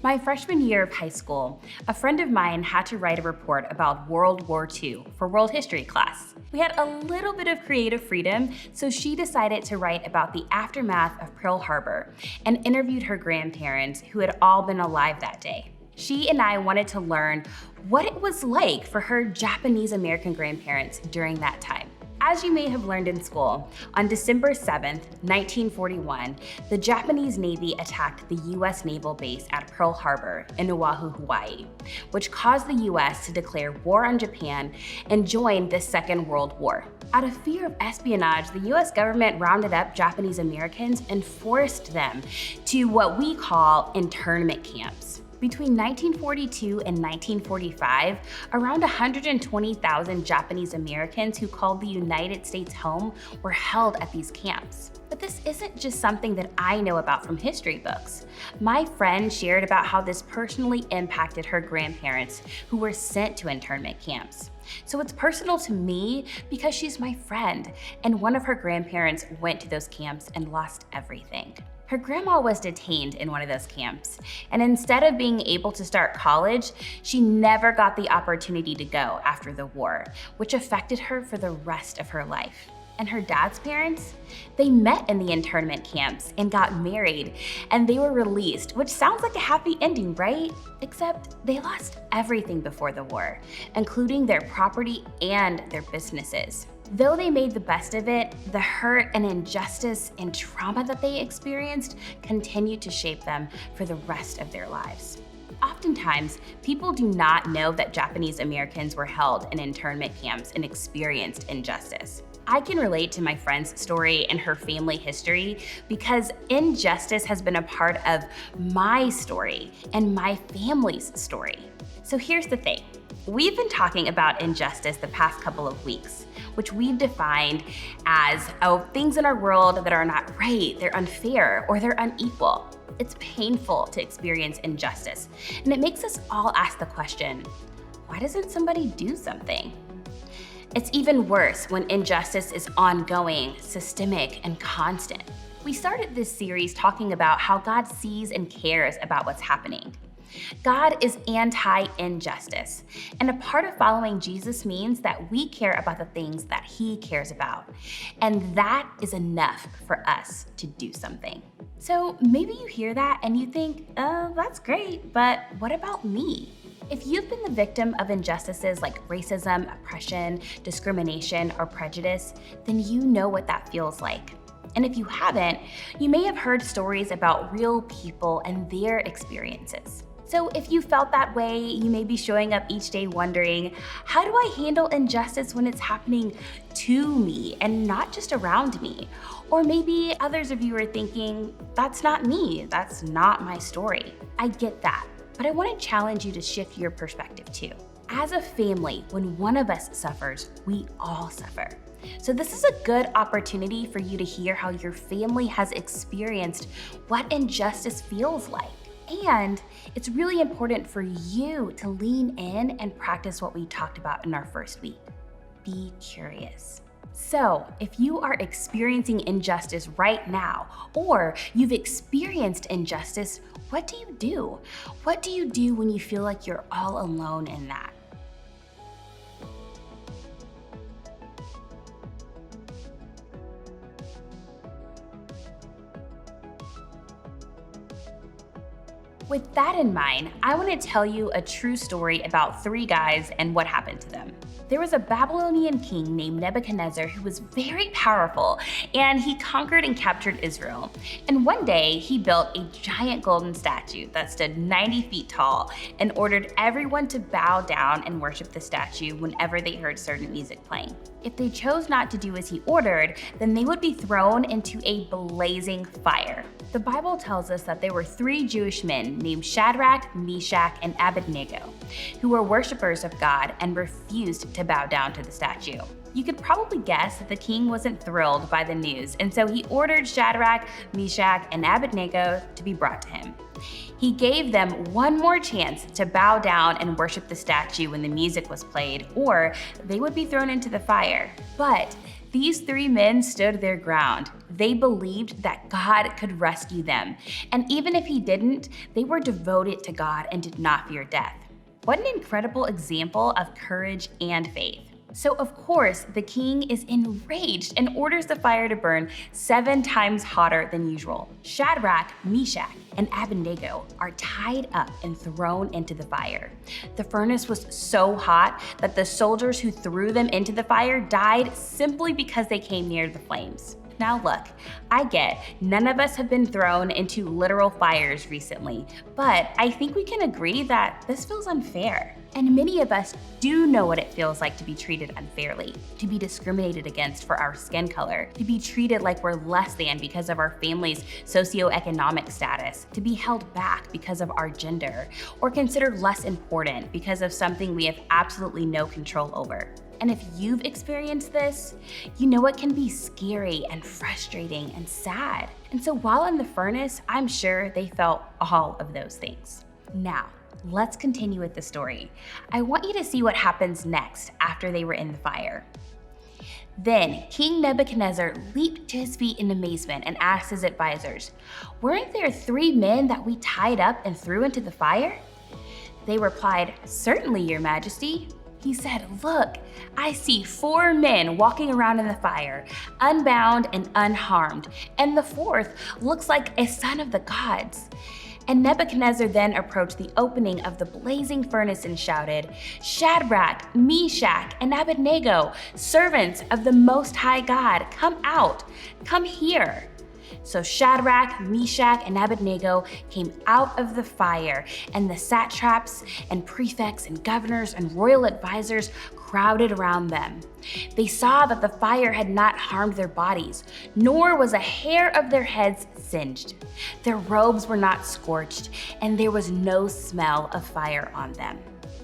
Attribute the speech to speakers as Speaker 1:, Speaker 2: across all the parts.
Speaker 1: My freshman year of high school, a friend of mine had to write a report about World War II for world history class. We had a little bit of creative freedom, so she decided to write about the aftermath of Pearl Harbor and interviewed her grandparents who had all been alive that day. She and I wanted to learn what it was like for her Japanese American grandparents during that time. As you may have learned in school, on December 7th, 1941, the Japanese Navy attacked the US naval base at Pearl Harbor in Oahu, Hawaii, which caused the US to declare war on Japan and join the Second World War. Out of fear of espionage, the US government rounded up Japanese Americans and forced them to what we call internment camps. Between 1942 and 1945, around 120,000 Japanese Americans who called the United States home were held at these camps. But this isn't just something that I know about from history books. My friend shared about how this personally impacted her grandparents who were sent to internment camps. So it's personal to me because she's my friend, and one of her grandparents went to those camps and lost everything. Her grandma was detained in one of those camps, and instead of being able to start college, she never got the opportunity to go after the war, which affected her for the rest of her life. And her dad's parents? They met in the internment camps and got married, and they were released, which sounds like a happy ending, right? Except they lost everything before the war, including their property and their businesses. Though they made the best of it, the hurt and injustice and trauma that they experienced continued to shape them for the rest of their lives. Oftentimes, people do not know that Japanese Americans were held in internment camps and experienced injustice. I can relate to my friend's story and her family history because injustice has been a part of my story and my family's story. So here's the thing. We've been talking about injustice the past couple of weeks, which we've defined as things in our world that are not right, they're unfair, or they're unequal. It's painful to experience injustice, and it makes us all ask the question, why doesn't somebody do something? It's even worse when injustice is ongoing, systemic, and constant. We started this series talking about how God sees and cares about what's happening. God is anti-injustice, and a part of following Jesus means that we care about the things that He cares about, and that is enough for us to do something. So maybe you hear that and you think, oh, that's great, but what about me? If you've been the victim of injustices like racism, oppression, discrimination, or prejudice, then you know what that feels like. And if you haven't, you may have heard stories about real people and their experiences. So if you felt that way, you may be showing up each day wondering, how do I handle injustice when it's happening to me and not just around me? Or maybe others of you are thinking, that's not me, that's not my story. I get that, but I want to challenge you to shift your perspective too. As a family, when one of us suffers, we all suffer. So this is a good opportunity for you to hear how your family has experienced what injustice feels like. And it's really important for you to lean in and practice what we talked about in our first week. Be curious. So if you are experiencing injustice right now, or you've experienced injustice, what do you do? What do you do when you feel like you're all alone in that? With that in mind, I want to tell you a true story about three guys and what happened to them. There was a Babylonian king named Nebuchadnezzar who was very powerful, and he conquered and captured Israel. And one day, he built a giant golden statue that stood 90 feet tall and ordered everyone to bow down and worship the statue whenever they heard certain music playing. If they chose not to do as he ordered, then they would be thrown into a blazing fire. The Bible tells us that there were three Jewish men named Shadrach, Meshach, and Abednego who were worshipers of God and refused to bow down to the statue. You could probably guess that the king wasn't thrilled by the news, and so he ordered Shadrach, Meshach, and Abednego to be brought to him. He gave them one more chance to bow down and worship the statue when the music was played, or they would be thrown into the fire. But these 3 men stood their ground. They believed that God could rescue them. And even if he didn't, they were devoted to God and did not fear death. What an incredible example of courage and faith. So of course, the king is enraged and orders the fire to burn 7 times hotter than usual. Shadrach, Meshach, and Abednego are tied up and thrown into the fire. The furnace was so hot that the soldiers who threw them into the fire died simply because they came near the flames. Now look, I get none of us have been thrown into literal fires recently, but I think we can agree that this feels unfair. And many of us do know what it feels like to be treated unfairly, to be discriminated against for our skin color, to be treated like we're less than because of our family's socioeconomic status, to be held back because of our gender, or considered less important because of something we have absolutely no control over. And if you've experienced this, you know it can be scary and frustrating and sad. And so while in the furnace, I'm sure they felt all of those things. Now, let's continue with the story. I want you to see what happens next after they were in the fire. Then King Nebuchadnezzar leaped to his feet in amazement and asked his advisors, "Weren't there 3 men that we tied up and threw into the fire?" They replied, "Certainly, Your Majesty." He said, "Look, I see 4 men walking around in the fire, unbound and unharmed, and the 4th looks like a son of the gods." And Nebuchadnezzar then approached the opening of the blazing furnace and shouted, "Shadrach, Meshach, and Abednego, servants of the Most High God, come out, come here." So Shadrach, Meshach, and Abednego came out of the fire, and the satraps and prefects and governors and royal advisors crowded around them. They saw that the fire had not harmed their bodies, nor was a hair of their heads singed. Their robes were not scorched, and there was no smell of fire on them.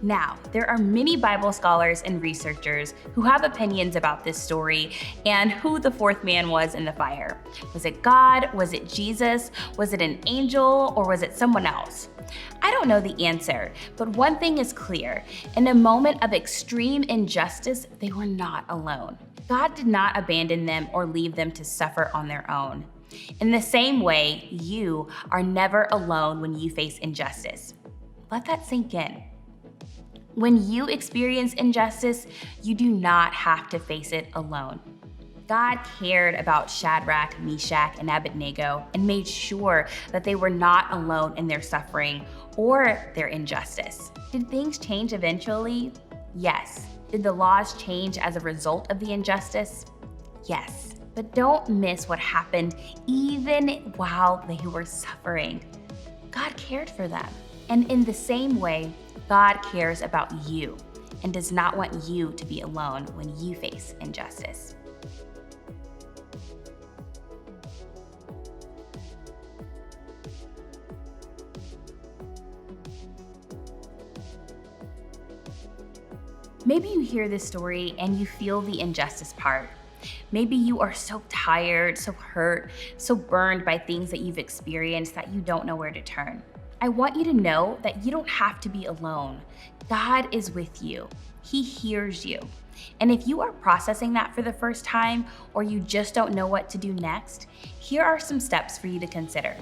Speaker 1: Now, there are many Bible scholars and researchers who have opinions about this story and who the 4th man was in the fire. Was it God? Was it Jesus? Was it an angel? Or was it someone else? I don't know the answer, but one thing is clear. In a moment of extreme injustice, they were not alone. God did not abandon them or leave them to suffer on their own. In the same way, you are never alone when you face injustice. Let that sink in. When you experience injustice, you do not have to face it alone. God cared about Shadrach, Meshach, and Abednego and made sure that they were not alone in their suffering or their injustice. Did things change eventually? Yes. Did the laws change as a result of the injustice? Yes. But don't miss what happened even while they were suffering. God cared for them. And in the same way, God cares about you and does not want you to be alone when you face injustice. Maybe you hear this story and you feel the injustice part. Maybe you are so tired, so hurt, so burned by things that you've experienced that you don't know where to turn. I want you to know that you don't have to be alone. God is with you. He hears you. And if you are processing that for the first time, or you just don't know what to do next, here are some steps for you to consider.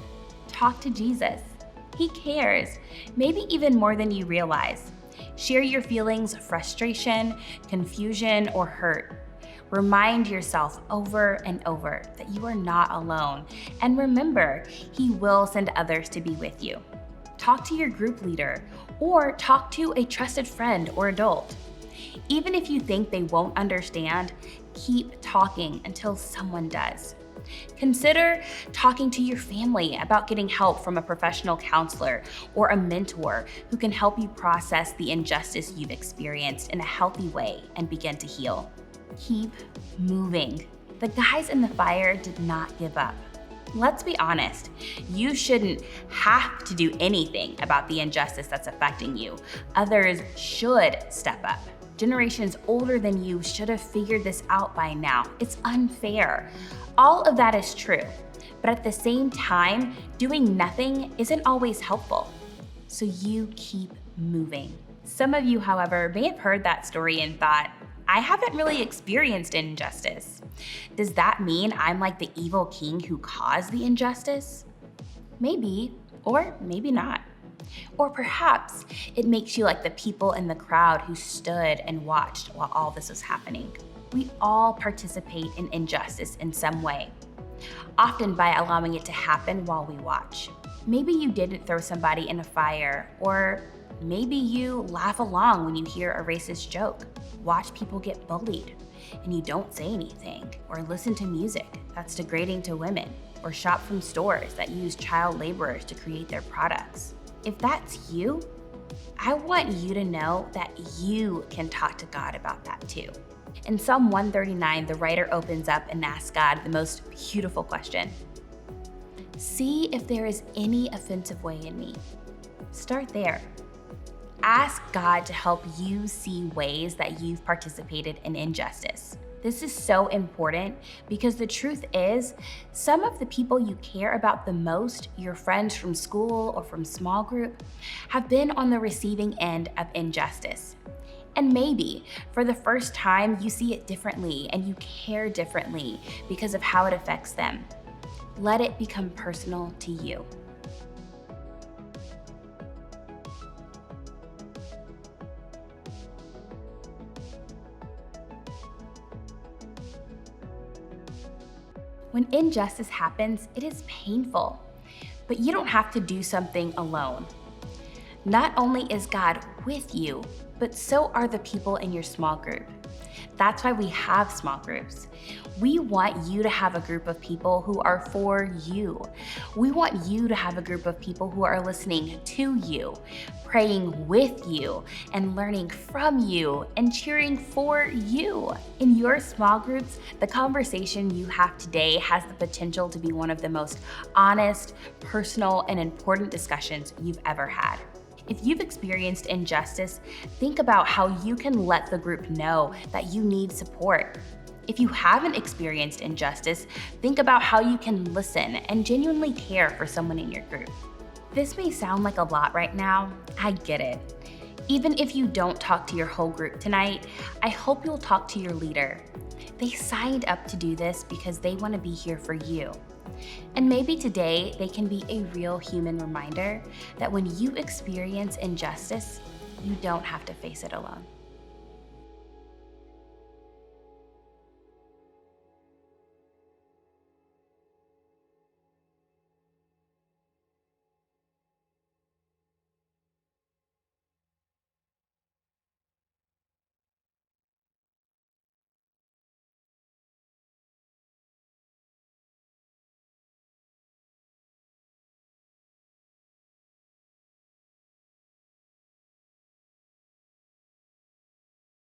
Speaker 1: Talk to Jesus. He cares, maybe even more than you realize. Share your feelings of frustration, confusion, or hurt. Remind yourself over and over that you are not alone. And remember, He will send others to be with you. Talk to your group leader, or talk to a trusted friend or adult. Even if you think they won't understand, keep talking until someone does. Consider talking to your family about getting help from a professional counselor or a mentor who can help you process the injustice you've experienced in a healthy way and begin to heal. Keep moving. The guys in the fire did not give up. Let's be honest, you shouldn't have to do anything about the injustice that's affecting you. Others should step up. Generations older than you should have figured this out by now. It's unfair. All of that is true. But at the same time, doing nothing isn't always helpful. So you keep moving. Some of you, however, may have heard that story and thought, I haven't really experienced injustice. Does that mean I'm like the evil king who caused the injustice? Maybe, or maybe not. Or perhaps it makes you like the people in the crowd who stood and watched while all this was happening. We all participate in injustice in some way, often by allowing it to happen while we watch. Maybe you didn't throw somebody in a fire, or maybe you laugh along when you hear a racist joke, watch people get bullied, and you don't say anything, or listen to music that's degrading to women, or shop from stores that use child laborers to create their products. If that's you, I want you to know that you can talk to God about that too. In Psalm 139, the writer opens up and asks God the most beautiful question. See if there is any offensive way in me. Start there. Ask God to help you see ways that you've participated in injustice. This is so important because the truth is, some of the people you care about the most, your friends from school or from small group, have been on the receiving end of injustice. And maybe for the first time, you see it differently and you care differently because of how it affects them. Let it become personal to you. When injustice happens, it is painful, but you don't have to do something alone. Not only is God with you, but so are the people in your small group. That's why we have small groups. We want you to have a group of people who are for you. We want you to have a group of people who are listening to you, praying with you, and learning from you, and cheering for you. In your small groups, the conversation you have today has the potential to be one of the most honest, personal, and important discussions you've ever had. If you've experienced injustice, think about how you can let the group know that you need support. If you haven't experienced injustice, think about how you can listen and genuinely care for someone in your group. This may sound like a lot right now. I get it. Even if you don't talk to your whole group tonight, I hope you'll talk to your leader. They signed up to do this because they want to be here for you. And maybe today they can be a real human reminder that when you experience injustice, you don't have to face it alone.